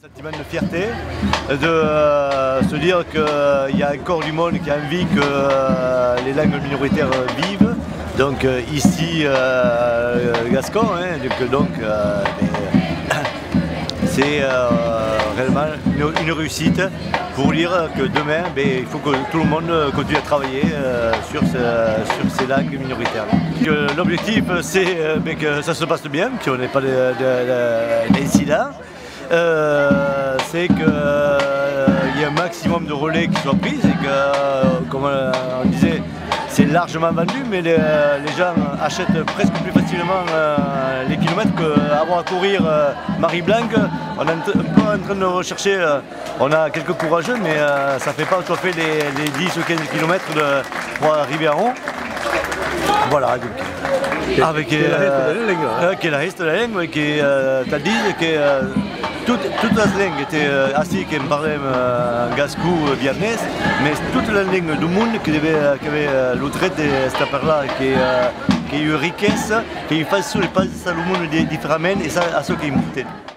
Sentiment de fierté, de se dire qu'il y a encore du monde qui a envie que les langues minoritaires vivent. Donc ici, Gascon, donc c'est réellement une réussite pour dire que demain, il faut que tout le monde continue à travailler sur ces langues minoritaires. L'objectif, c'est que ça se passe bien, qu'on n'ait pas d'incidents. C'est qu'il y ait un maximum de relais qui soient pris et que, comme on disait, c'est largement vendu, mais les gens achètent presque plus facilement les kilomètres qu'avoir à courir Marie-Blanque. On est un peu en train de rechercher, on a quelques courageux, mais ça ne fait pas chauffer les 10 ou 15 km pour arriver en haut. Voilà, donc, avec la reste de la langue, qui t'a dit que toute la langue était ainsi qu'on parlait en gascou viennais, mais toute la langue du monde qui avait le trait de cette affaire-là, qui a eu richesse, qui fait le monde différemment, et ça à ce qui est important.